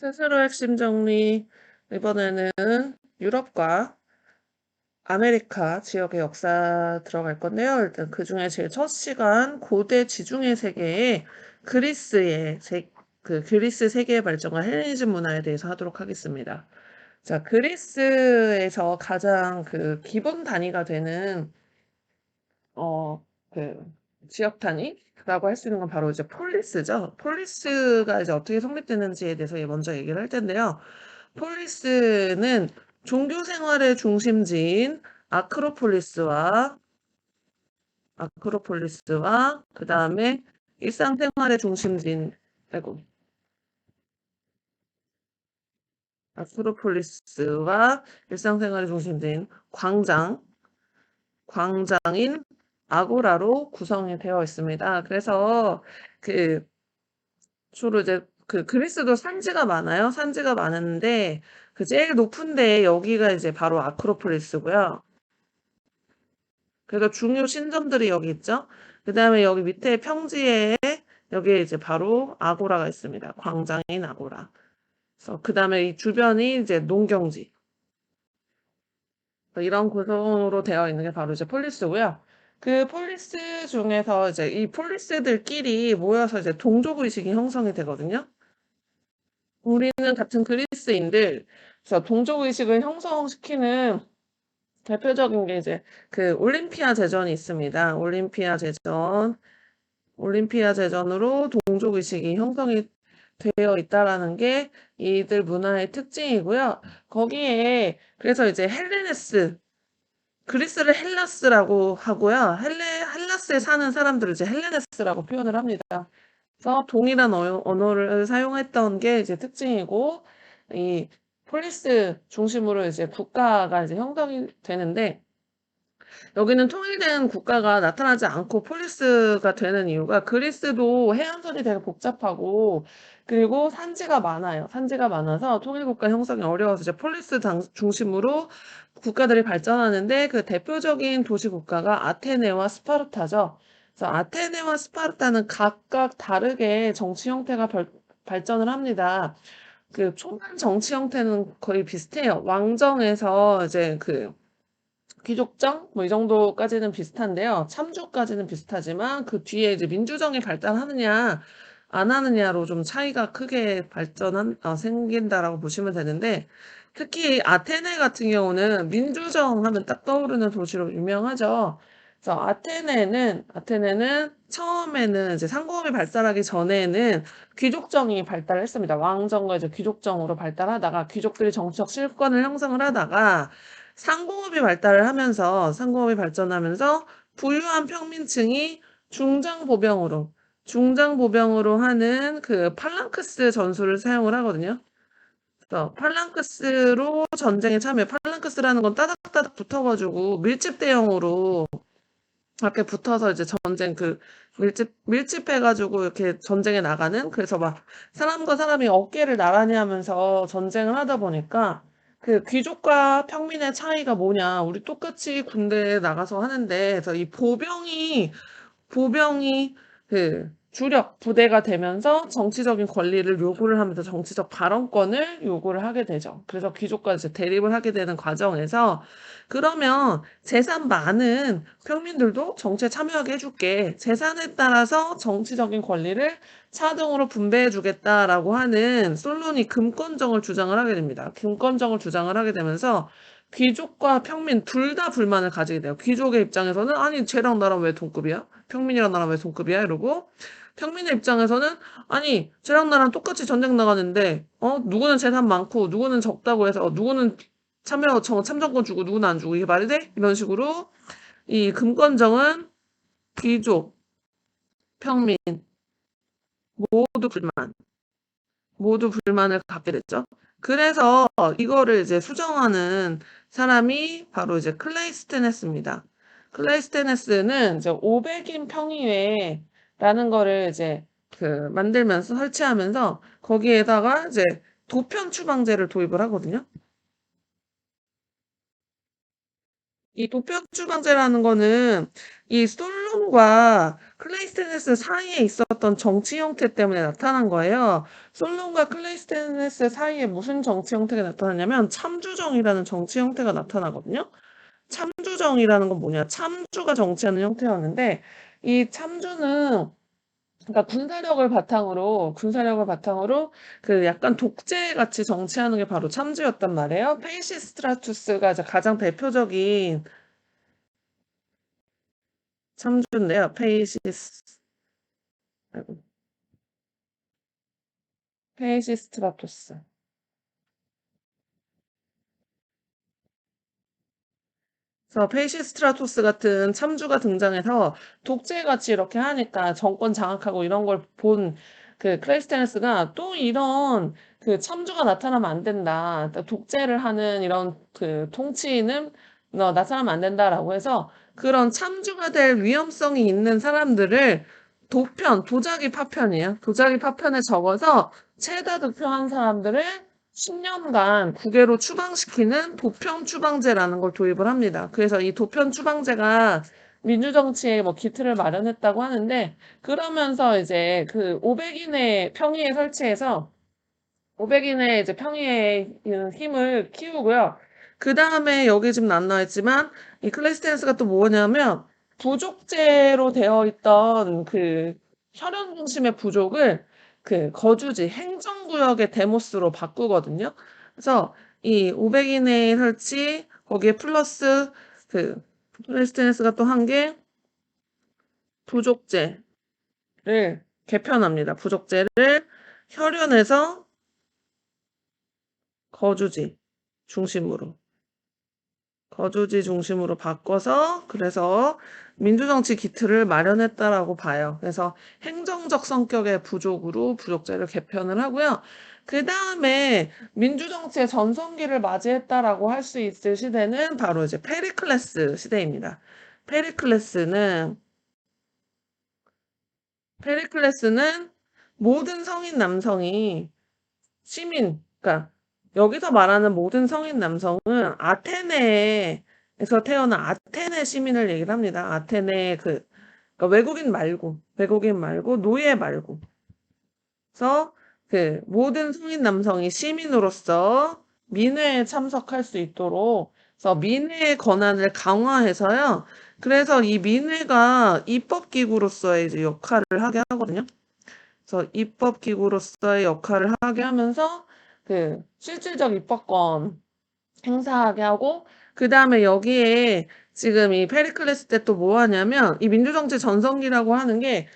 스스로 핵심 정리. 이번에는 유럽과 아메리카 지역의 역사 들어갈 건데요. 일단 그중에 제일 첫 시간 고대 지중해 세계의 그리스 세계의 발전과 헬레니즘 문화에 대해서 하도록 하겠습니다. 자, 그리스에서 가장 기본 단위가 되는 어, 그 지역 단위라고 할 수 있는 건 바로 이제 폴리스죠. 폴리스가 이제 어떻게 성립되는지에 대해서 먼저 얘기를 할 텐데요. 폴리스는 종교 생활의 중심지인 아크로폴리스와 그다음에 일상생활의 중심지인 아이고 아크로폴리스와 일상생활의 중심지인 광장인 아고라로 구성이 되어 있습니다. 그래서 그 주로 이제 그리스도 산지가 많아요. 산지가 많은데 제일 높은데 여기가 이제 바로 아크로폴리스고요. 그래서 중요 신전들이 여기 있죠. 그다음에 여기 밑에 평지에 여기에 이제 바로 아고라가 있습니다. 광장인 아고라. 그래서 그다음에 이 주변이 이제 농경지. 이런 구성으로 되어 있는 게 바로 이제 폴리스고요. 그 폴리스 중에서 이제 이 폴리스들끼리 모여서 이제 동족 의식이 형성이 되거든요. 우리는 같은 그리스인들, 그래서 동족 의식을 형성시키는 대표적인 게 이제 올림피아 제전이 있습니다. 올림피아 제전으로 동족 의식이 형성이 되어 있다라는 게 이들 문화의 특징이고요. 거기에 그래서 이제 그리스를 헬라스라고 하고요. 헬라스에 사는 사람들을 이제 헬레네스라고 표현을 합니다. 그래서 동일한 언어를 사용했던 게 이제 특징이고, 이 폴리스 중심으로 이제 국가가 이제 형성이 되는데, 여기는 통일된 국가가 나타나지 않고 폴리스가 되는 이유가 그리스도 해안선이 되게 복잡하고, 그리고 산지가 많아요. 산지가 많아서 통일국가 형성이 어려워서 이제 중심으로 국가들이 발전하는데 그 대표적인 도시 국가가 아테네와 스파르타죠. 그래서 아테네와 스파르타는 각각 다르게 정치 형태가 발전을 합니다. 초반 정치 형태는 거의 비슷해요. 왕정에서 이제 귀족정 뭐 이 정도까지는 비슷한데요. 참주까지는 비슷하지만 그 뒤에 이제 민주정이 발달하느냐 안 하느냐로 좀 차이가 크게 생긴다라고 보시면 되는데, 특히 아테네 같은 경우는 민주정 하면 딱 떠오르는 도시로 유명하죠. 그래서 아테네는 처음에는 이제 상공업이 발달하기 전에는 귀족정이 발달했습니다. 왕정과 이제 귀족정으로 발달하다가 귀족들이 정치적 실권을 형성을 하다가 상공업이 발전하면서 부유한 평민층이 중장보병으로 하는 팔랑크스 전술을 사용을 하거든요. 그래서 팔랑크스로 전쟁에 참여해. 팔랑크스라는 건 따닥따닥 붙어가지고 밀집 대형으로 이렇게 붙어서 이제 전쟁 밀집해가지고 이렇게 전쟁에 나가는, 그래서 막 사람과 사람이 어깨를 나란히 하면서 전쟁을 하다 보니까 귀족과 평민의 차이가 뭐냐. 우리 똑같이 군대에 나가서 하는데, 그래서 이 보병이 주력 부대가 되면서 정치적인 권리를 요구를 하면서 정치적 발언권을 요구를 하게 되죠. 그래서 귀족과 이제 대립을 하게 되는 과정에서, 그러면 재산 많은 평민들도 정치에 참여하게 해줄게. 재산에 따라서 정치적인 권리를 차등으로 분배해 주겠다라고 하는 솔론이 금권정을 주장을 하게 됩니다. 금권정을 주장을 하게 되면서 귀족과 평민 둘 다 불만을 가지게 돼요. 귀족의 입장에서는 아니 쟤랑 나랑 왜 동급이야? 평민이랑 나랑 왜 동급이야? 이러고, 평민의 입장에서는 아니 쟤랑 나랑 똑같이 전쟁 나가는데 누구는 재산 많고 누구는 적다고 해서 누구는 참정권 주고 누구는 안 주고 이게 말이 돼? 이런 식으로 이 금권정은 귀족, 평민 모두 불만 모두 불만을 갖게 됐죠. 그래서 이거를 이제 수정하는 사람이 바로 이제 클레이스테네스입니다. 클레이스테네스는 이제 500인 평의회라는 거를 이제 만들면서 설치하면서 거기에다가 이제 도편 추방제를 도입을 하거든요. 이 도편 추방제라는 거는 이 솔론과 클레이스테네스 사이에 있었던 정치 형태 때문에 나타난 거예요. 솔론과 클레이스테네스 사이에 무슨 정치 형태가 나타나냐면 참주정이라는 정치 형태가 나타나거든요. 참주정이라는 건 뭐냐? 참주가 정치하는 형태였는데 이 참주는 그러니까 군사력을 바탕으로 그 약간 독재 같이 정치하는 게 바로 참주였단 말이에요. 페이시스트라투스가 이제 가장 대표적인 참주인데요. 아이고, 페이시스트라투스. 그래서 페이시스트라토스 같은 참주가 등장해서 독재같이 이렇게 하니까 정권 장악하고 이런 걸 본 그 클레이스테네스가 또 이런 그 참주가 나타나면 안 된다. 그러니까 독재를 하는 이런 그 통치는 나타나면 안 된다라고 해서 그런 참주가 될 위험성이 있는 사람들을 도자기 파편이에요. 도자기 파편에 적어서 최다 득표한 사람들을 10년간 국외로 추방시키는 도평 추방제라는 걸 도입을 합니다. 그래서 이 도평 추방제가 민주정치에 뭐 기틀을 마련했다고 하는데, 그러면서 이제 그 500인의 평의에 설치해서 500인의 이제 평의의 힘을 키우고요. 그 다음에 여기 지금 안 나와있지만 이 클래스텐스가 또 뭐냐면 부족제로 되어 있던 그 혈연 중심의 부족을 그 거주지 행정구역의 데모스로 바꾸거든요. 그래서 이 500인의 설치 거기에 플러스 그 클래스텐스가 또 한 게 부족제를 개편합니다. 부족제를 혈연에서 거주지 중심으로. 거주지 중심으로 바꿔서 그래서 민주정치 기틀을 마련했다라고 봐요. 그래서 행정적 성격의 부족으로 부족제를 개편을 하고요. 그 다음에 민주정치의 전성기를 맞이했다라고 할 수 있을 시대는 바로 이제 페리클레스 시대입니다. 페리클레스는 페리클레스는 모든 성인 남성이 그러니까 여기서 말하는 모든 성인 남성은 아테네에서 태어난 아테네 시민을 얘기를 합니다. 아테네 그러니까 외국인 말고 노예 말고. 그래서 그 모든 성인 남성이 시민으로서 민회에 참석할 수 있도록 그래서 민회의 권한을 강화해서요. 그래서 이 민회가 입법기구로서의 이제 역할을 하게 하거든요. 그래서 입법기구로서의 역할을 하게 하면서 그 실질적 입법권 행사하게 하고 그 다음에 여기에 지금 이 페리클레스 때 또 뭐 하냐면 이 민주정치 전성기라고 하는 게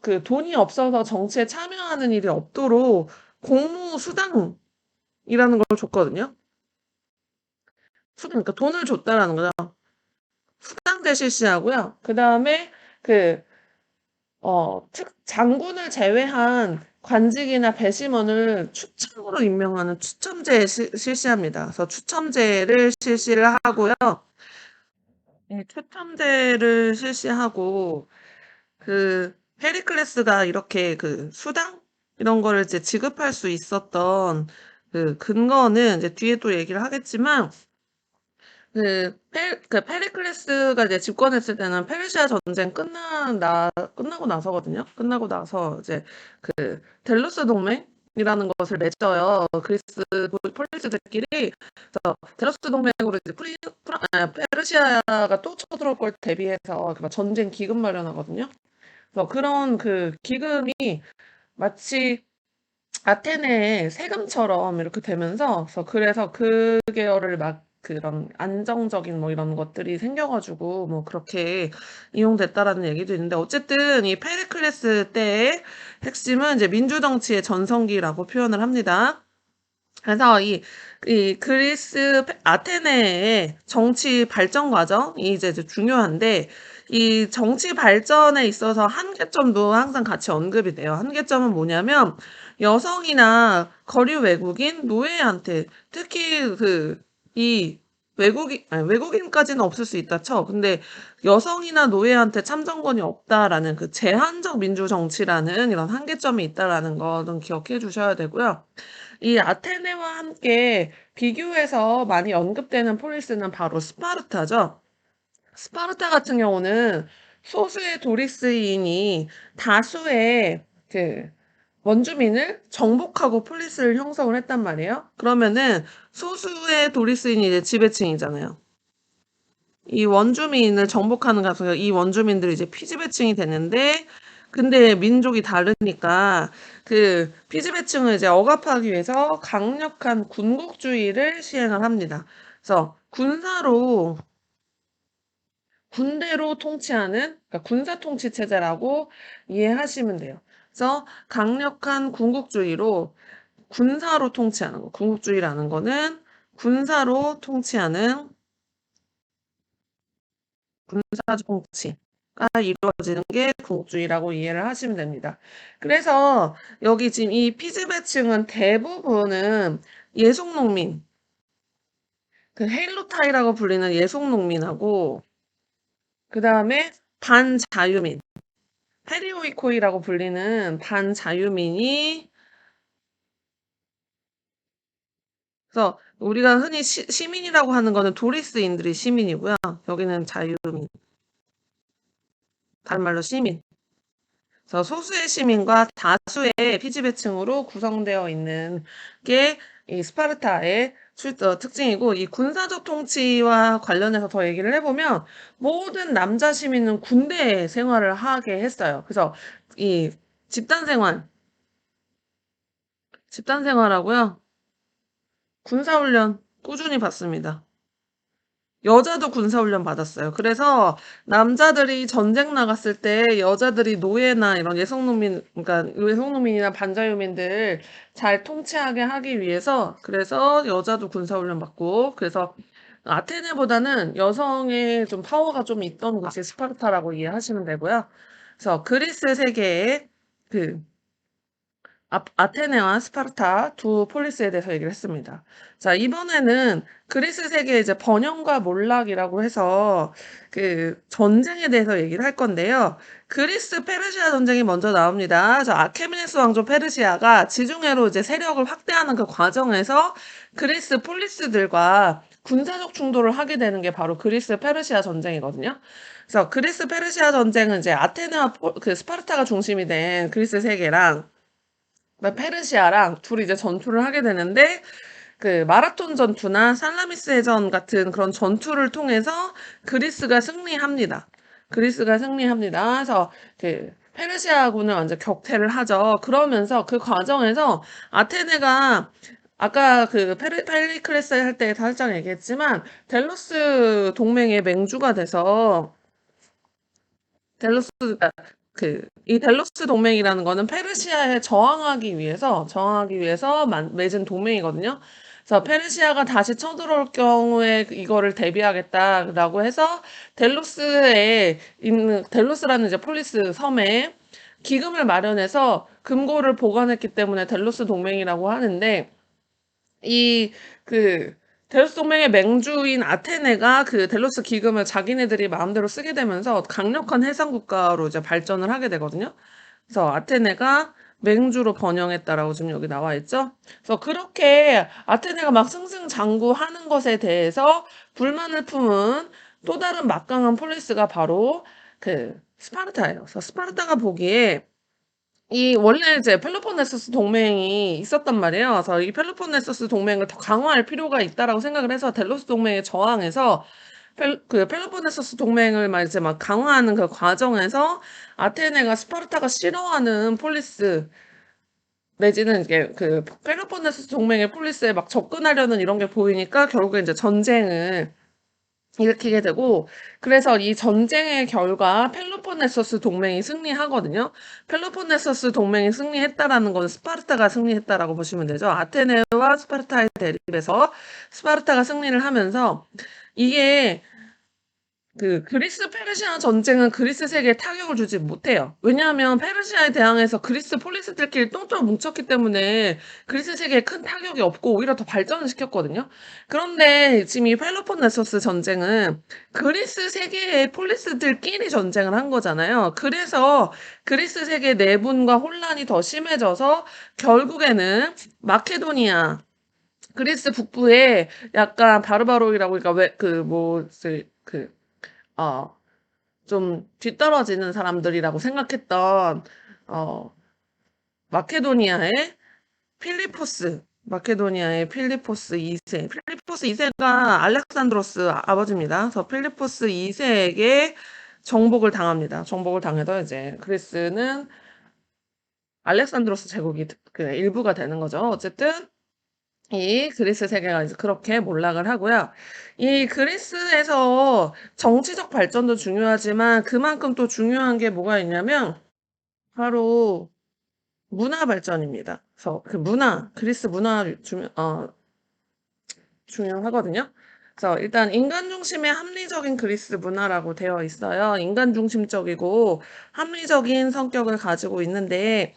그 돈이 없어서 정치에 참여하는 일이 없도록 공무수당이라는 걸 줬거든요. 그러니까 돈을 줬다라는 거죠. 수당제 실시하고요. 그 다음에 그 장군을 제외한 관직이나 배심원을 추첨으로 임명하는 추첨제 실시합니다. 그래서 추첨제를 실시를 하고요. 네, 추첨제를 실시하고 그 페리클레스가 이렇게 그 수당 이런 거를 이제 지급할 수 있었던 그 근거는 이제 뒤에 또 얘기를 하겠지만 그 페리클레스가 이제 집권했을 때는 페르시아 전쟁 끝나고 나서거든요. 끝나고 나서 이제 그 델루스 동맹이라는 것을 맺어요. 폴리스들끼리. 그래서 델루스 동맹으로 이제 페르시아가 또 쳐들어올 걸 대비해서 막 전쟁 기금 마련하거든요. 그래서 그런 그 기금이 마치 아테네의 세금처럼 이렇게 되면서 그래서 그 계열을 막 그런 안정적인 뭐 이런 것들이 생겨가지고 뭐 그렇게 이용됐다라는 얘기도 있는데 어쨌든 이 페리클레스 때의 핵심은 이제 민주정치의 전성기라고 표현을 합니다. 그래서 이 아테네의 정치 발전 과정이 이제 중요한데, 이 정치 발전에 있어서 한계점도 항상 같이 언급이 돼요. 한계점은 뭐냐면, 여성이나 거류 외국인, 노예한테, 특히 이 외국인까지는 없을 수 있다 쳐. 근데 여성이나 노예한테 참정권이 없다라는 그 제한적 민주정치라는 이런 한계점이 있다라는 거는 기억해 주셔야 되고요. 이 아테네와 함께 비교해서 많이 언급되는 폴리스는 바로 스파르타죠. 스파르타 같은 경우는 소수의 도리스인이 다수의 그 원주민을 정복하고 폴리스를 형성을 했단 말이에요. 그러면은 소수의 도리스인이 이제 지배층이잖아요. 이 원주민을 정복하는 과정에서 이 원주민들이 이제 피지배층이 됐는데, 근데 민족이 다르니까 그 피지배층을 이제 억압하기 위해서 강력한 군국주의를 시행을 합니다. 그래서 군대로 통치하는, 그러니까 군사 통치 체제라고 이해하시면 돼요. 그래서 강력한 군국주의로 군사로 통치하는 거. 군국주의라는 거는 군사로 통치하는 군사 통치가 이루어지는 게 군국주의라고 이해를 하시면 됩니다. 그래서 여기 지금 이 피지배층은 대부분은 예속농민, 그 헤일로타이라고 불리는 예속농민하고, 그 다음에 반자유민, 페리오이코이라고 불리는 반자유민이, 그래서 우리가 흔히 시민이라고 하는 거는 도리스인들이 시민이고요. 여기는 자유민, 다른 말로 시민. 그래서 소수의 시민과 다수의 피지배층으로 구성되어 있는 게 이 스파르타의 특징이고, 이 군사적 통치와 관련해서 더 얘기를 해보면 모든 남자 시민은 군대 생활을 하게 했어요. 그래서 이 집단 생활, 집단 생활하고요. 군사훈련 꾸준히 받습니다. 여자도 군사훈련 받았어요. 그래서 남자들이 전쟁 나갔을 때 여자들이 노예나 이런 예성농민, 그러니까 예성농민이나 반자유민들 잘 통치하게 하기 위해서, 그래서 여자도 군사훈련 받고, 그래서 아테네보다는 여성의 좀 파워가 좀 있던 곳이 스파르타라고 이해하시면 되고요. 그래서 그리스 세계의 그 아테네와 스파르타 두 폴리스에 대해서 얘기를 했습니다. 자, 이번에는 그리스 세계의 이제 번영과 몰락이라고 해서 그 전쟁에 대해서 얘기를 할 건데요. 그리스 페르시아 전쟁이 먼저 나옵니다. 저 아케메네스 왕조 페르시아가 지중해로 이제 세력을 확대하는 그 과정에서 그리스 폴리스들과 군사적 충돌을 하게 되는 게 바로 그리스 페르시아 전쟁이거든요. 그래서 그리스 페르시아 전쟁은 이제 아테네와 그 스파르타가 중심이 된 그리스 세계랑 페르시아랑 둘이 이제 전투를 하게 되는데, 그 마라톤 전투나 살라미스 해전 같은 그런 전투를 통해서 그리스가 승리합니다. 그리스가 승리합니다. 그래서 그 페르시아군을 완전 격퇴를 하죠. 그러면서 그 과정에서 아테네가 아까 그 페리클레스 할 때 살짝 얘기했지만 델로스 동맹의 맹주가 돼서 델로스가 이 델로스 동맹이라는 거는 페르시아에 저항하기 위해서 맺은 동맹이거든요. 그래서 페르시아가 다시 쳐들어올 경우에 이거를 대비하겠다라고 해서 델로스라는 이제 폴리스 섬에 기금을 마련해서 금고를 보관했기 때문에 델로스 동맹이라고 하는데, 이 그 델로스 동맹의 맹주인 아테네가 그 델로스 기금을 자기네들이 마음대로 쓰게 되면서 강력한 해상 국가로 이제 발전을 하게 되거든요. 그래서 아테네가 맹주로 번영했다라고 지금 여기 나와 있죠. 그래서 그렇게 아테네가 막 승승장구하는 것에 대해서 불만을 품은 또 다른 막강한 폴리스가 바로 그 스파르타예요. 그래서 스파르타가 보기에 이 원래 이제 펠로폰네소스 동맹이 있었단 말이에요. 그래서 이 펠로폰네소스 동맹을 더 강화할 필요가 있다라고 생각을 해서 델로스 동맹에 저항해서 그 펠로폰네소스 동맹을 막 이제 막 강화하는 그 과정에서 아테네가 스파르타가 싫어하는 폴리스 내지는 이게 그 펠로폰네소스 동맹의 폴리스에 막 접근하려는 이런 게 보이니까 결국에 이제 전쟁을 일으키게 되고, 그래서 이 전쟁의 결과 펠로폰네소스 동맹이 승리하거든요. 펠로폰네소스 동맹이 승리했다라는 건 스파르타가 승리했다라고 보시면 되죠. 아테네와 스파르타의 대립에서 스파르타가 승리를 하면서, 이게 그 그리스 페르시아 전쟁은 그리스 세계에 타격을 주지 못해요. 왜냐하면 페르시아에 대항해서 그리스 폴리스들끼리 똥똥 뭉쳤기 때문에 그리스 세계에 큰 타격이 없고 오히려 더 발전을 시켰거든요. 그런데 지금 이 펠로폰네소스 전쟁은 그리스 세계의 폴리스들끼리 전쟁을 한 거잖아요. 그래서 그리스 세계 내분과 혼란이 더 심해져서 결국에는 마케도니아, 그리스 북부에 약간 바르바로이라고, 그러니까 왜그뭐그 어 좀 뒤떨어지는 사람들이라고 생각했던 어 마케도니아의 마케도니아의 필리포스 2세. 필리포스 2세가 알렉산드로스 아버지입니다. 그래서 필리포스 2세에게 정복을 당합니다. 정복을 당해서 이제 그리스는 알렉산드로스 제국이 그 일부가 되는 거죠. 어쨌든 이 그리스 세계가 이제 그렇게 몰락을 하고요. 이 그리스에서 정치적 발전도 중요하지만 그만큼 또 중요한 게 뭐가 있냐면 바로 문화 발전입니다. 그래서 그 그리스 문화 중요하거든요. 그래서 일단 인간 중심의 합리적인 그리스 문화라고 되어 있어요. 인간 중심적이고 합리적인 성격을 가지고 있는데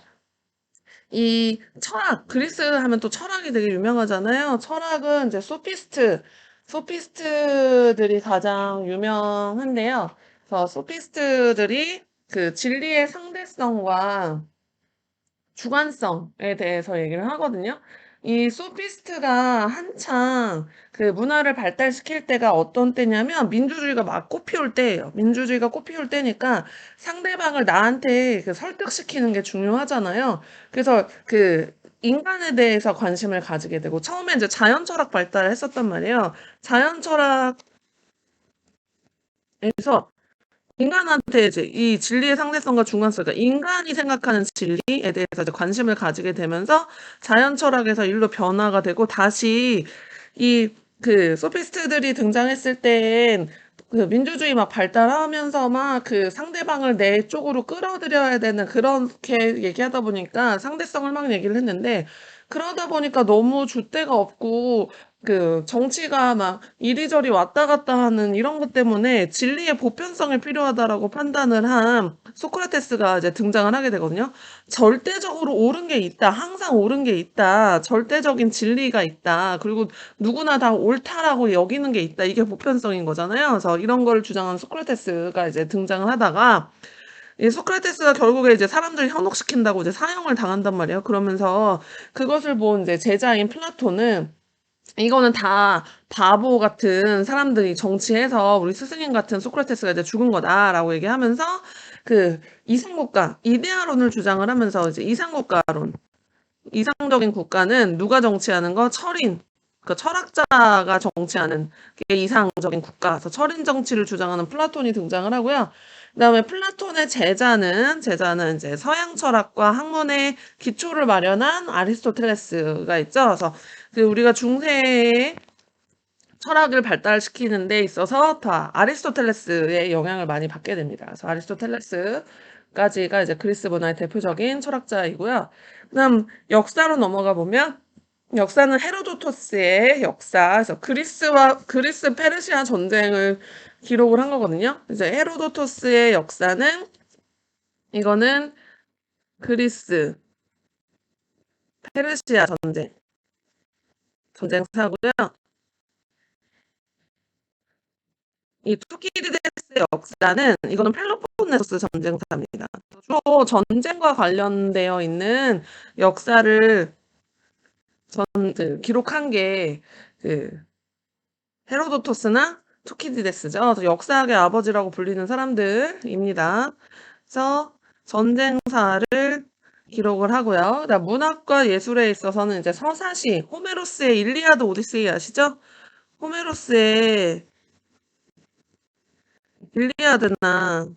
이 철학, 그리스 하면 또 철학이 되게 유명하잖아요. 철학은 이제 소피스트들이 가장 유명한데요. 그래서 소피스트들이 그 진리의 상대성과 주관성에 대해서 얘기를 하거든요. 이 소피스트가 한창 그 문화를 발달시킬 때가 어떤 때냐면 민주주의가 막 꽃피울 때예요. 민주주의가 꽃피울 때니까 상대방을 나한테 그 설득시키는 게 중요하잖아요. 그래서 그 인간에 대해서 관심을 가지게 되고 처음에 이제 자연 철학 발달을 했었단 말이에요. 자연 철학에서 인간한테 이제 이 진리의 상대성과 중간성, 그러니까 인간이 생각하는 진리에 대해서 이제 관심을 가지게 되면서 자연 철학에서 일로 변화가 되고 다시 이 그 소피스트들이 등장했을 땐 그 민주주의 막 발달하면서 막 그 상대방을 내 쪽으로 끌어들여야 되는 그렇게 얘기하다 보니까 상대성을 막 얘기를 했는데 그러다 보니까 너무 줏대가 없고 그 정치가 막 이리저리 왔다 갔다 하는 이런 것 때문에 진리의 보편성이 필요하다라고 판단을 한 소크라테스가 이제 등장을 하게 되거든요. 절대적으로 옳은 게 있다. 항상 옳은 게 있다. 절대적인 진리가 있다. 그리고 누구나 다 옳다라고 여기는 게 있다. 이게 보편성인 거잖아요. 그래서 이런 걸 주장한 소크라테스가 이제 등장을 하다가 이 소크라테스가 결국에 이제 사람들 현혹시킨다고 이제 사형을 당한단 말이에요. 그러면서 그것을 본 이제 제자인 플라톤은 이거는 다 바보 같은 사람들이 정치해서 우리 스승님 같은 소크라테스가 이제 죽은 거다라고 얘기하면서 그 이상국가, 이데아론을 주장을 하면서 이제 이상국가론, 이상적인 국가는 누가 정치하는 거? 철인. 그 철학자가 정치하는 게 이상적인 국가. 그래서 철인 정치를 주장하는 플라톤이 등장을 하고요. 그다음에 플라톤의 제자는 이제 서양 철학과 학문의 기초를 마련한 아리스토텔레스가 있죠. 그래서 그 우리가 중세에 철학을 발달시키는 데 있어서 다 아리스토텔레스의 영향을 많이 받게 됩니다. 그래서 아리스토텔레스까지가 이제 그리스 문화의 대표적인 철학자이고요. 그다음 역사로 넘어가 보면 역사는 헤로도토스의 역사, 그래서 그리스 페르시아 전쟁을 기록을 한 거거든요. 이제 헤로도토스의 역사는 이거는 그리스 페르시아 전쟁사고요. 이 투키디데스의 역사는 이거는 펠로폰네소스 전쟁사입니다. 주로 전쟁과 관련되어 있는 역사를 기록한 게 그 헤로도토스나 투키디데스죠. 그래서 역사학의 아버지라고 불리는 사람들입니다. 그래서 전쟁사를 기록을 하고요. 그다음 문학과 예술에 있어서는 이제 서사시, 호메로스의 일리아드 오디세이 아시죠? 호메로스의 일리아드나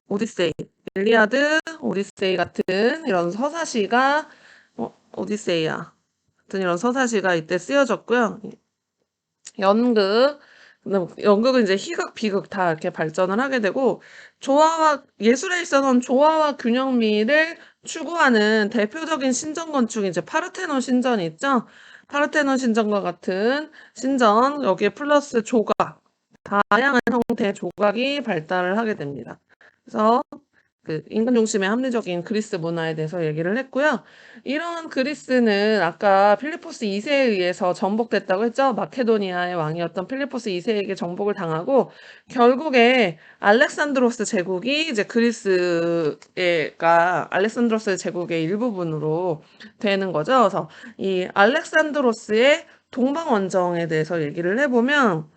오디세이, 일리아드, 오디세이 같은 이런 서사시가 오디세이야. 같은 이런 서사시가 이때 쓰여졌고요. 연극, 연극은 이제 희극, 비극 다 이렇게 발전을 하게 되고 예술에 있어서는 조화와 균형미를 추구하는 대표적인 신전 건축이 이제 파르테논 신전이 있죠. 파르테논 신전과 같은 신전 여기에 플러스 조각, 다양한 형태의 조각이 발달을 하게 됩니다. 그래서 그 인간 중심의 합리적인 그리스 문화에 대해서 얘기를 했고요. 이런 그리스는 아까 필리포스 2세에 의해서 정복됐다고 했죠. 마케도니아의 왕이었던 필리포스 2세에게 정복을 당하고 결국에 알렉산드로스 제국이 이제 알렉산드로스 제국의 일부분으로 되는 거죠. 그래서 이 알렉산드로스의 동방원정에 대해서 얘기를 해보면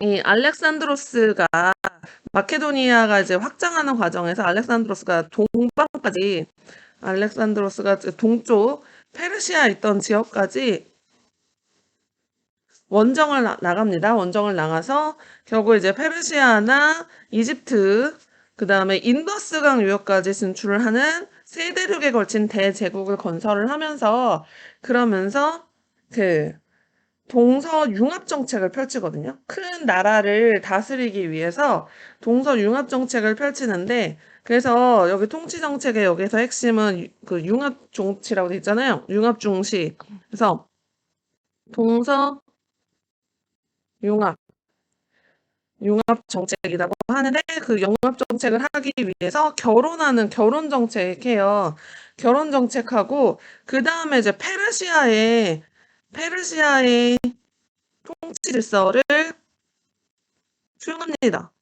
이 알렉산드로스가 마케도니아가 이제 확장하는 과정에서 알렉산드로스가 동방까지 알렉산드로스가 동쪽 페르시아 있던 지역까지 원정을 나갑니다. 원정을 나가서 결국 이제 페르시아나 이집트, 그 다음에 인더스강 유역까지 진출을 하는 세 대륙에 걸친 대제국을 건설을 하면서 그러면서 그 동서 융합 정책을 펼치거든요. 큰 나라를 다스리기 위해서 동서 융합 정책을 펼치는데 그래서 여기 통치 정책의 여기서 핵심은 그 융합 정치라고 돼 있잖아요. 융합 중시. 그래서 동서 융합 융합 정책이라고 하는데 그 융합 정책을 하기 위해서 결혼하는 결혼 정책해요. 결혼 정책하고 그 다음에 이제 페르시아의 통치 질서를 수용합니다.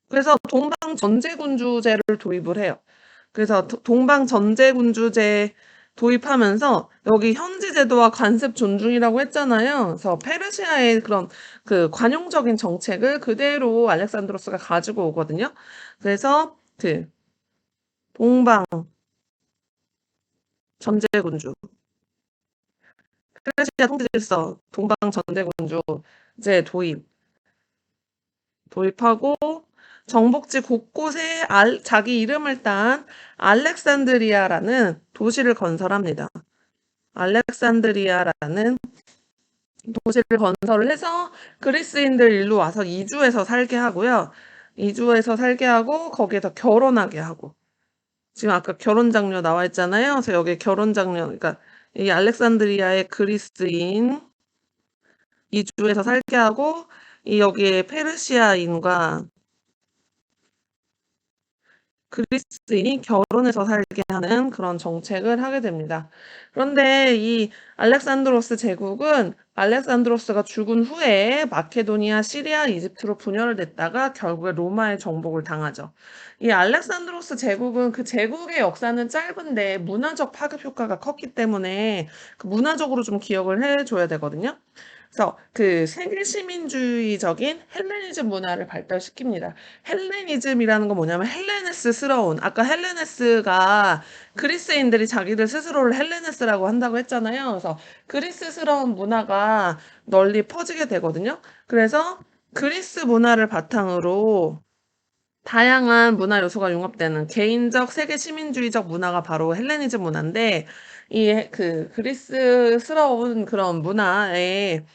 그래서 동방 전제군주제를 도입을 해요. 그래서 동방 전제군주제 도입하면서 여기 현지 제도와 관습 존중이라고 했잖아요. 그래서 페르시아의 그런 그 관용적인 정책을 그대로 알렉산드로스가 가지고 오거든요. 그래서 그 동방 전제군주 페르시아 통치 질서 동방 전제군주제 도입하고 정복지 곳곳에 자기 이름을 딴 알렉산드리아라는 도시를 건설합니다. 알렉산드리아라는 도시를 건설을 해서 그리스인들 일로 와서 이주해서 살게 하고요. 이주해서 살게 하고 거기에서 결혼하게 하고 지금 아까 결혼 장려 나와 있잖아요. 그래서 여기 결혼 장려 그러니까 이 알렉산드리아의 그리스인 이주해서 살게 하고 이 여기에 페르시아인과 그리스인이 결혼해서 살게 하는 그런 정책을 하게 됩니다. 그런데 이 알렉산드로스 제국은 알렉산드로스가 죽은 후에 마케도니아, 시리아, 이집트로 분열을 냈다가 결국에 로마의 정복을 당하죠. 이 알렉산드로스 제국은 그 제국의 역사는 짧은데 문화적 파급 효과가 컸기 때문에 그 문화적으로 좀 기억을 해줘야 되거든요. 그래서 그 세계 시민주의적인 헬레니즘 문화를 발달시킵니다. 헬레니즘이라는 건 뭐냐면 헬레네스스러운 아까 헬레네스가 그리스인들이 자기들 스스로를 헬레네스라고 한다고 했잖아요. 그래서 그리스스러운 문화가 널리 퍼지게 되거든요. 그래서 그리스 문화를 바탕으로 다양한 문화 요소가 융합되는 개인적 세계 시민주의적 문화가 바로 헬레니즘 문화인데 이 그 그리스스러운 그런 문화의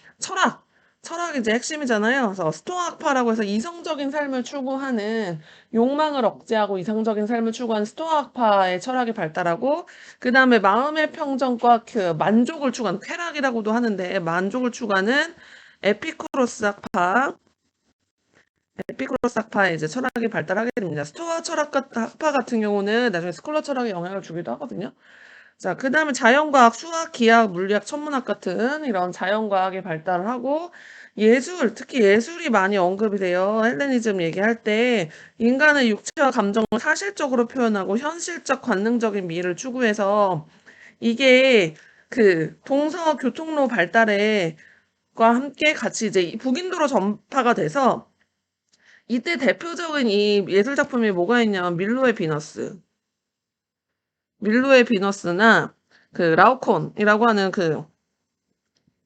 철학이 이제 핵심이잖아요. 그래서 스토아학파라고 해서 이성적인 삶을 추구하는 욕망을 억제하고 이성적인 삶을 추구하는 스토아학파의 철학이 발달하고 그 다음에 마음의 평정과 그 만족을 추구하는 쾌락이라고도 하는데 만족을 추구하는 에피쿠로스 학파의 이제 철학이 발달하게 됩니다. 스토아 학파 같은 경우는 나중에 스콜라 철학에 영향을 주기도 하거든요. 자, 그 다음에 자연과학, 수학, 기하학, 물리학, 천문학 같은 이런 자연과학이 발달을 하고 특히 예술이 많이 언급이 돼요. 헬레니즘 얘기할 때 인간의 육체와 감정을 사실적으로 표현하고 현실적 관능적인 미를 추구해서 이게 그 동서 교통로 발달에 과 함께 같이 이제 북인도로 전파가 돼서 이때 대표적인 이 예술 작품이 뭐가 있냐면 밀로의 비너스나 그 라오콘이라고 하는 그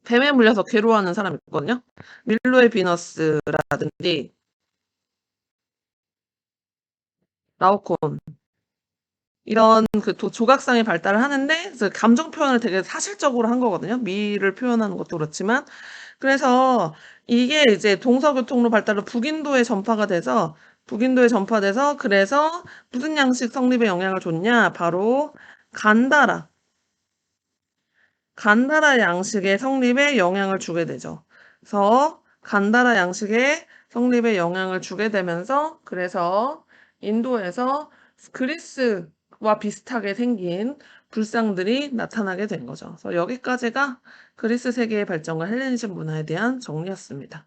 뱀에 물려서 괴로워하는 사람이 있거든요. 밀로의 비너스라든지 라오콘 이런 그 조각상이 발달을 하는데 그래서 감정 표현을 되게 사실적으로 한 거거든요. 미를 표현하는 것도 그렇지만 그래서 이게 이제 동서교통로 발달로 북인도에 전파돼서 그래서 무슨 양식 성립에 영향을 줬냐? 바로 간다라. 간다라 양식의 성립에 영향을 주게 되죠. 그래서 간다라 양식의 성립에 영향을 주게 되면서 그래서 인도에서 그리스와 비슷하게 생긴 불상들이 나타나게 된 거죠. 그래서 여기까지가 그리스 세계의 발전과 헬레니즘 문화에 대한 정리였습니다.